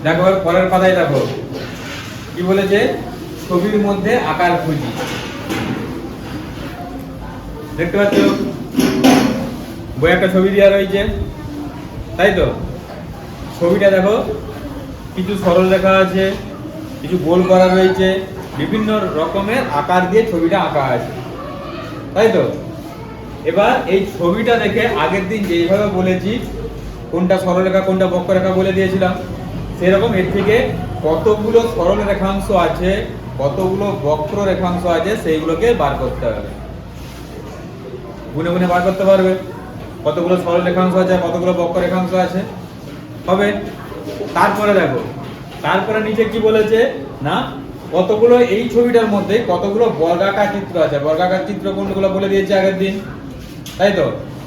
দেখো পরের পাতায় দেখো কি বলেছে, ছবির মধ্যে আকার খুঁজি। দেখতে পাচ্ছ বই একটা ছবি দেওয়া রয়েছে, তাই তো? ছবিটা দেখো, কিছু সরল রেখা আছে, কিছু গোল করা রয়েছে, বিভিন্ন রকমের আকার দিয়ে ছবিটা আঁকা আছে, তাই তো? এবার এই ছবিটা দেখে আগের দিন যেইভাবে বলেছি কোনটা সরলরেখা কোনটা বক্ররেখা বলে দিয়েছিলাম, সেরকম এর থেকে কতগুলো সরল রেখাংশ আছে কতগুলো বক্র রেখাংশ আছে সেইগুলোকে বার করতে হবে। গুনে গুনে বার করতে পারবে কতগুলো সরল রেখাংশ আছে কতগুলো বক্র রেখাংশ আছে, হবে। তারপরে দেখো, তারপরে নিচে কি বলেছে না, কতগুলো এই ছবিটার মধ্যে কতগুলো বর্গাকার চিত্র আছে। বর্গাকার চিত্র কোনগুলো বলে দিয়েছে আগের দিন, তাই তো?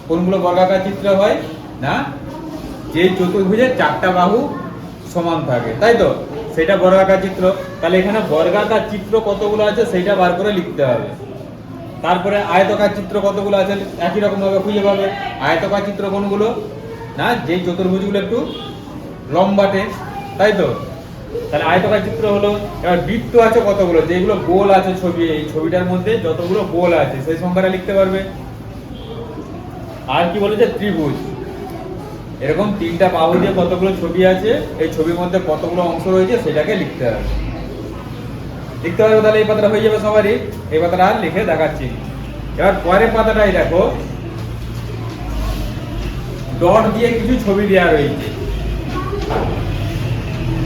কোনগুলো বর্গাকার চিত্র হয় না, যে চতুর্ভুজের চারটা বাহু সমান থাকে, তাই তো? সেটা বর্গাকার চিত্র। তাহলে এখানে বর্গাকার চিত্র কতগুলো আছে সেইটা বার করে লিখতে হবে। তারপরে আয়তকার চিত্র কতগুলো আছে একই রকম ভাবে খুঁজে পাবে। আয়তকার চিত্র কোনগুলো না, যে চতুর্ভুজগুলো একটু লম্বাটে, তাই তো? তাহলে আয়তকার চিত্র হলো। এবার বৃত্ত আছে কতগুলো, যেগুলো গোল আছে ছবি, এই ছবিটার মধ্যে যতগুলো গোল আছে সেই সংখ্যাটা লিখতে পারবে। আর কি বলেছে, ত্রিভুজ, এরকম তিনটা বাহু দিয়ে কতগুলো ছবি আছে, এই ছবির মধ্যে কতগুলো অংশ রয়েছে সেটাকে লিখতে হবে। লিখতে পারবে, তাহলে এই পাতাটা হয়ে যাবে সবারই। এই পাতাটা আর লিখে দেখাচ্ছি। এবার পরের পাতাটাই দেখো, ডট দিয়ে কিছু ছবি দেওয়া রয়েছে,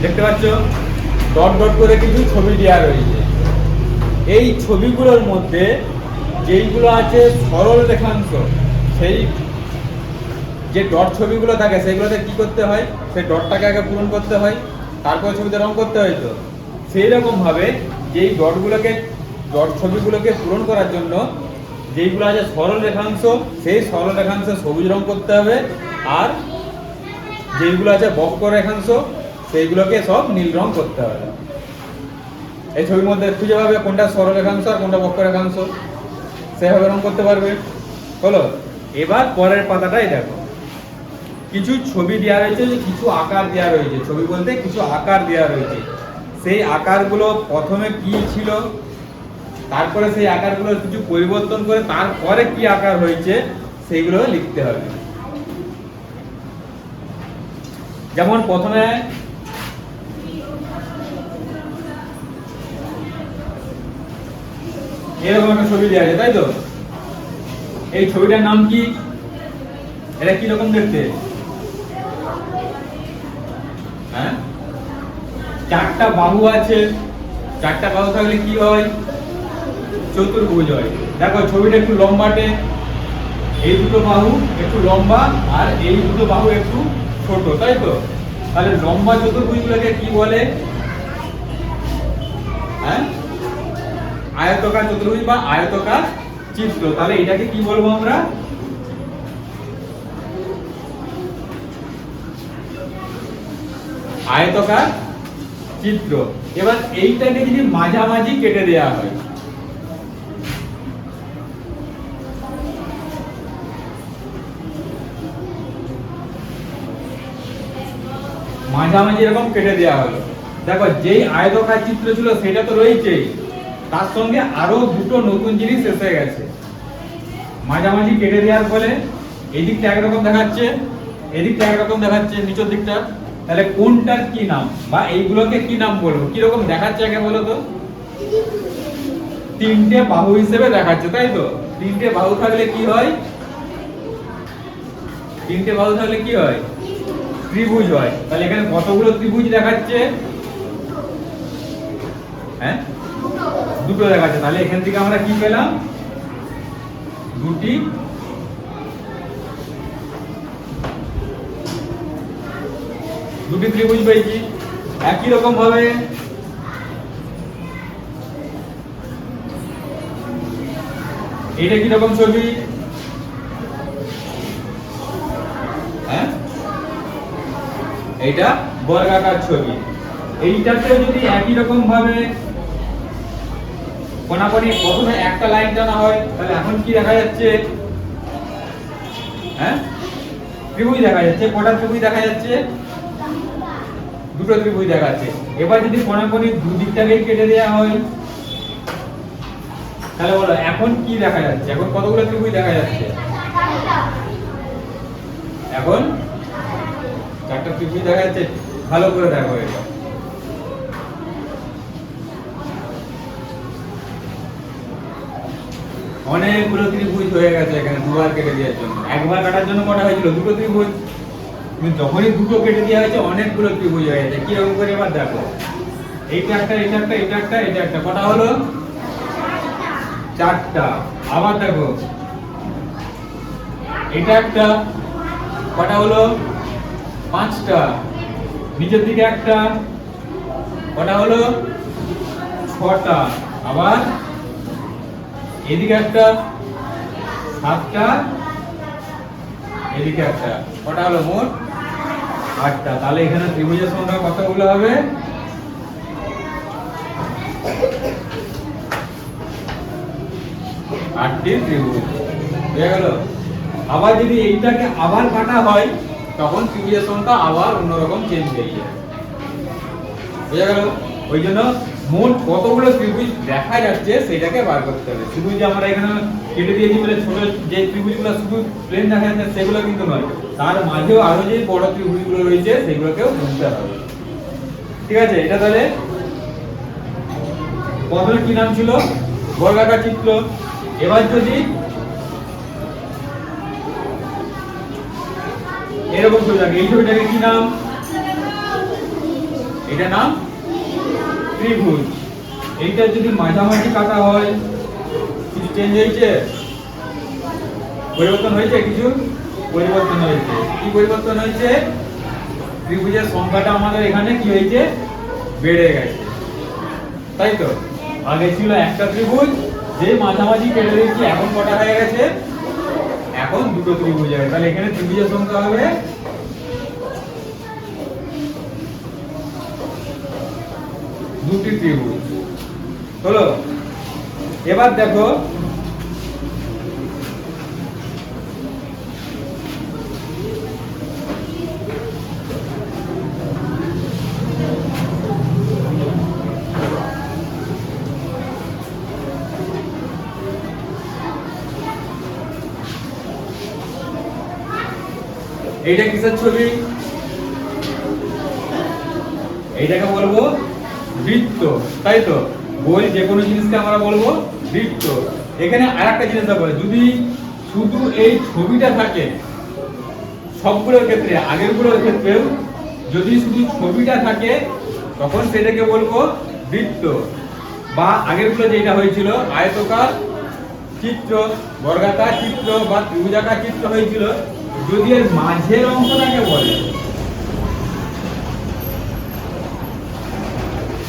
দেখতে পাচ্ছ? ডট ডট করে কিছু ছবি দেওয়া রয়েছে। এই ছবিগুলোর মধ্যে যেইগুলো আছে সরল রেখাংশ, সেই যে ডট ছবিগুলো থাকে সেইগুলোতে কি করতে হয়, সেই ডটটাকে আগে পূরণ করতে হয়, তারপর ছবিতে রং করতে হয়। তো সেই রকম ভাবে যেই ডট ছবিগুলোকে পূরণ করার জন্য যেইগুলো আছে সরল রেখাংশ, সেই সরল রেখাংশে সবুজ রং করতে হবে, আর যেইগুলো আছে বক্র রেখাংশ সেইগুলোকে সব নীল রং করতে হবে। এই ছবির মধ্যে খুঁজে পাবে কোনটা সরল রেখাংশ আর কোনটা বক্র রেখাংশ, সেভাবে রং করতে পারবে। হলো। এবার পরের পাতাটাই দেখো, কিছু ছবি দেওয়া রয়েছে, কিছু আকার দেওয়া রয়েছে। ছবি বলতে কিছু আকার দেওয়া রয়েছে। সেই আকারগুলো প্রথমে কি ছিল, তারপরে সেই আকারগুলো কিছু পরিবর্তন করে তারপরে কি আকার হয়েছে সেইগুলো লিখতে হবে। যেমন প্রথমে এরকম একটা ছবি দেওয়া আছে, তাই তো? এই ছবিটার নাম কি, এটা কি রকম দেখতে? হ্যাঁ, চারটা বাহু আছে, চারটা বাহু থাকলে কি হয়, চতুর্ভুজ হয়। দেখো ছবিটা একটু লম্বাটে, এই দুটো বাহু একটু লম্বা আর এই দুটো বাহু একটু ছোট, তাই তো? তাহলে লম্বা চতুর্ভুজগুলোকে কি বলে? হ্যাঁ, আয়তকার চতুর্ভুজ বা আয়তকার চিত্র। তাহলে এটাকে কি বলবো আমরা? আয়তকার চিত্র। এবার এইটাকে যদি মাঝামাঝি কেটে দেওয়া হয়, মাঝামাঝি এরকম কেটে দেওয়া হলো। দেখো যেই আয়তকার চিত্র ছিল সেটা তো রয়েছেই, তার সঙ্গে আরো দুটো নতুন জিনিস এসে গেছে। মাঝামাঝি কেটে দেওয়ার ফলে এই দিকটা একরকম দেখাচ্ছে, এদিকটা একরকম দেখাচ্ছে, নিচের দিকটা। তাহলে কোনটার কি নাম বা এইগুলোকে কি নাম বলবো? কি রকম দেখাচ্ছে আগে বলো তো? তিনটে বাহু হিসেবে দেখাচ্ছে, তাই তো? তিনটে বাহু থাকলে কি হয়? তিনটে বাহু থাকলে কি হয়? ত্রিভুজ হয়। তাহলে এখানে কতগুলো ত্রিভুজ দেখাচ্ছে? হ্যাঁ, দুটো দেখাচ্ছে। তাহলে এখান থেকে আমরা কি পেলাম? দুটি ত্রিভুজ পেয়েছি। একই রকম ভাবে এটা কি রকম ছবি? হ্যাঁ, এইটা বর্গাকার ছবি। এইটাতে যদি একই রকম ভাবে কোনাকুনি প্রথমে একটা লাইন টানা হয়, তাহলে এখন কি দেখা যাচ্ছে? হ্যাঁ, ত্রিভুজ দেখা যাচ্ছে। কটা ত্রিভুজ দেখা যাচ্ছে? দুটো ত্রিভুজ দেখাচ্ছে। এবার যদি কোণাকুণি দুদিকটাকেই কেটে দেওয়া হয় তাহলে বলো এখন কি দেখা যাচ্ছে, এখন কতগুলো ত্রিভুজ দেখা যাচ্ছে? এখন 4টা ত্রিভুজ দেখা যাচ্ছে। ভালো করে দেখো এটা, অনেকগুলো ত্রিভুজ হয়ে গেছে এখানে দুবার কেটে দেওয়ার জন্য। একবার কাটার জন্য কটা হয়েছিল? দুটো ত্রিভুজ। কিন্তু যখনই দুটো কেটে দেওয়া হয়েছে অনেকগুলো ত্রিভুজ হয়ে গেছে। কিরকম করে এবার দেখো, এইটা একটা, এটা একটা, এটা একটা, এটা একটা, কটা হলো? 4টা। আবার দেখো এটা একটা, কটা হলো? 5টা। নিচের দিকে একটা, কটা হলো? 6টা। আবার এদিকে একটা, 7টা। এদিকে একটা, কটা হলো? মোট 8টা। তাহলে এখানে ত্রিভুজের সংখ্যা কতগুলো হবে? 8টি ত্রিভুজ হয়ে গেল। আবার যদি এইটাকে আবার কাটা হয় তখন ত্রিভুজের সংখ্যা আবার অন্যরকম চেঞ্জ হয়ে যায়। বুঝা গেল? ওই জন্য মোট কতগুলো ত্রিভুজ দেখা যাচ্ছে সেটাকে বার করতে হবে। শুধু যে আমরা এখানে কেটে দিয়েছি বলে ছোট যে ত্রিভুজগুলো শুধু প্লেন দেখা যাচ্ছে সেগুলো কিন্তু নয়, তার মাঝেও আরো যে বড় ত্রিভুজগুলো রয়েছে সেগুলোকেও বুঝতে হবে। ঠিক আছে? এটা তাহলে প্রথমে কি নাম ছিল? বর্গাকার চিত্র। এবার যদি এরকম ছবি থাকে, এই ছবিটাকে কি নাম? এটা নাম ত্রিভুজ। এইটা যদি মাঝামাঝি কাটা হয়, কিছু চেঞ্জ হয়েছে? পরিবর্তন হয়েছে? কিছু পরিবর্তন হয়েছে। কি পরিবর্তন হয়েছে? ত্রিভুজের সংখ্যাটা আমাদের এখানে কি হয়েছে? বেড়ে গেছে, তাই তো? আগে ছিল একটা ত্রিভুজ, যে মাঝামাঝি কেটে দিয়েছি, এখন কটা হয়ে গেছে? এখন দুটো ত্রিভুজ হবে। তাহলে এখানে ত্রিভুজের সংখ্যা হবে 2টি ত্রিভুজ হলো। এবার দেখো এইটা কিসের ছবি? এইটাকে বলবো বৃত্ত, তাই তো? গোল যে কোনো জিনিসকে আমরা বলবো বৃত্ত। এখানে আরেকটা জিনিস দেখো, যদি শুধু এই ছবিটা থাকে, সবগুলোর ক্ষেত্রে, আগেরগুলোর ক্ষেত্রেও যদি শুধু ছবিটা থাকে তখন সেটাকে বলবো বৃত্ত। বা আগেরগুলো যেটা হয়েছিল আয়তকার চিত্র, বর্গাকার চিত্র বা ত্রিভুজাকার চিত্র হয়েছিল, যদি এর মাঝের অংশটাকে বলে,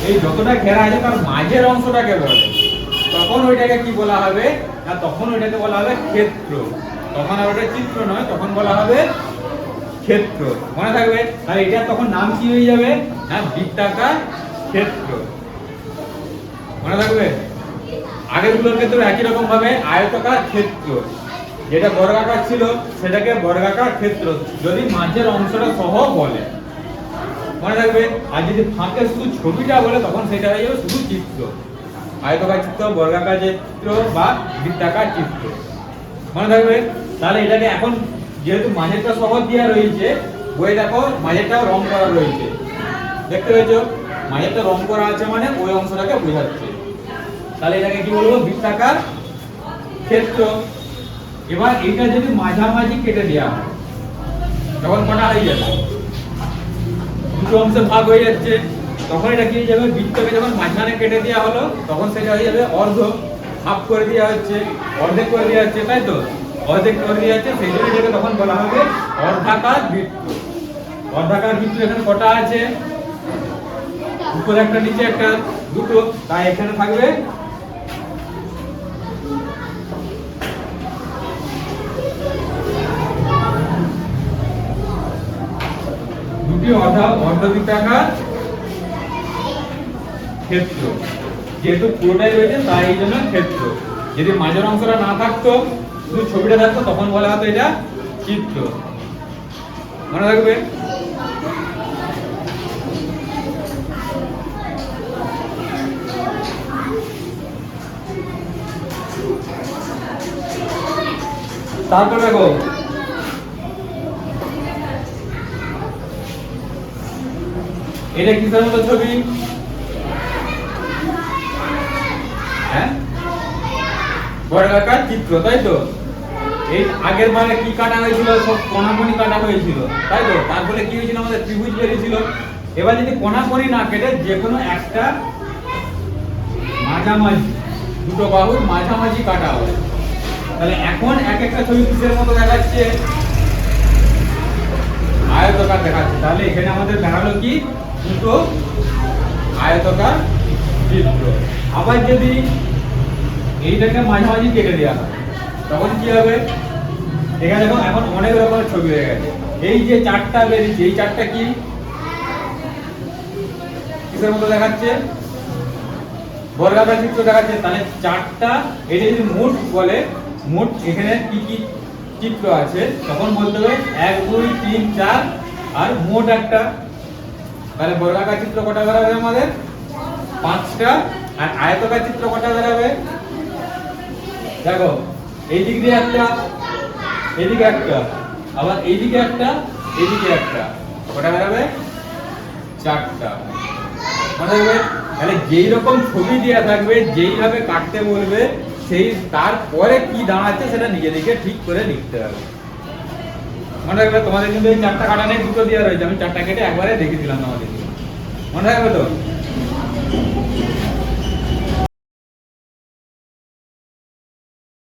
এই যতটা ঘেরা আছে তার মাঝের অংশটাকে বলে, তখন ওইটাকে কি বলা হবে? না, তখন ওইটাকে বলা হবে ক্ষেত্র। তখন আর ওটা চিত্র নয়, তখন বলা হবে ক্ষেত্র। মনে থাকবে? আর এটা তখন নাম কি হয়ে যাবে? না, বৃত্তাকার ক্ষেত্র। মনে থাকবে? আগেরগুলোর ক্ষেত্রে একই রকম ভাবে আয়তাকার ক্ষেত্র, যেটা বর্গাকার ছিল সেটাকে বর্গাকার ক্ষেত্র, যদি মাঝের অংশটা সহ বলে। মনে রাখবে? আর যদি ফাঁকে শুধু ছবিটা বলে তখন সেটা হয়ে যাবে শুধু চিত্র, আয়তাকার চিত্র, বর্গাকার চিত্র বা বৃত্তাকার চিত্র। মনে থাকবে? তাহলে এটাকে এখন যেহেতু মাঝেরটা সহ দেওয়া রয়েছে, বই দেখো মাঝেরটাও রং করা রয়েছে, দেখতে পেয়েছো? মাঝেরটা রং করা আছে মানে ওই অংশটাকে বোঝাচ্ছে। তাহলে এটাকে কি বলবো? বৃত্তাকার ক্ষেত্র। এবার এটা যদি মাঝামাঝি কেটে দেওয়া হয় তখন কটা হয়ে যাবে? দুটো অংশে ভাগ হয়ে যাচ্ছে, তখন এটা কি হয়ে যাবে? বৃত্তকে যখন মাঝখানে কেটে দেওয়া হলো তখন সেটা হয়ে যাবে অর্ধ। হাফ করে দেওয়া হচ্ছে, অর্ধেক করে দেওয়া হচ্ছে, তাই তো? অর্ধেক করে দেওয়া হচ্ছে, সেই জন্য এটাকে তখন বলা হবে অর্ধাকার বৃত্ত। অর্ধাকার বৃত্ত এখানে কটা আছে? উপরে একটা, নিচে একটা, দুটো। তাই এখানে থাকবে দুটি অর্ধবৃত্তাকার ক্ষেত্র। যেহেতু পুরোটাই রয়েছে তাই এই জন্য ক্ষেত্র। যদি মাঝের অংশটা না থাকতো, শুধু ছবিটা থাকতো, তখন বলা হতো এটা চিত্র। মনে রাখবে? তারপর দেখো এটা কিসের মতো ছবি? হ্যাঁ, বর্গাকার চিত্র, তাই তো? এই আগের বারে কি কাটা হয়েছিল? সব কোণাকুণি কাটা হয়েছিল, তাই তো? তারপরে কি হয়েছিল? আমাদের ত্রিভুজ বেরিয়েছিল। এবার যদি কোণাকুণি না কেটে যে কোনো একটা মাঝামাঝি, দুটো বাহুর মাঝামাঝি কাটা হবে, তাহলে এখন এক একটা ছবি কিসের মতো দেখাচ্ছে? আয়তকার দেখাচ্ছে। তাহলে এখানে আমাদের দেখালো কি? দুটো আয়তকার চিত্র। আবার যদি এইটাকে মাঝামাঝি কেটে দেওয়া হয় তখন কি হবে? এখানে দেখো এখন অনেক রকমের ছবি হয়ে গেছে। এই যে চারটা বেরিয়েছে, এই চারটা কি কিসের মতো দেখাচ্ছে? বর্গাকার চিত্র দেখাচ্ছে। তাহলে চারটা, এটা যদি মোট বলে, মোট এখানে কি কি চিত্র আছে তখন বলতে হবে 1 2 3 4 আর মোট একটা। তাহলে বর্গাকার চিত্র কটা বেরাবে আমাদের? 5টা। আর আয়তকার চিত্র কটা বেরাবে? দেখো এই দিক দিয়ে একটা, এদিকে একটা, আবার এইদিকে একটা, এদিকে একটা, কটা বেরাবে? 4টা। মনে রাখবে। তাহলে যেই রকম ছবি দেওয়া থাকবে, যেইভাবে কাটতে বলবে, সেই তারপরে কি দাঁড়াচ্ছে সেটা নিজেদেরকে ঠিক করে লিখতে হবে। মনে রাখবে, তোমাদের কিন্তু এই 4টা কাটা নেই, দুটো দেওয়া রয়েছে। আমি 4টা কেটে একবারে দেখিয়ে দিলাম তোমাদেরকে। মনে রাখবে তো?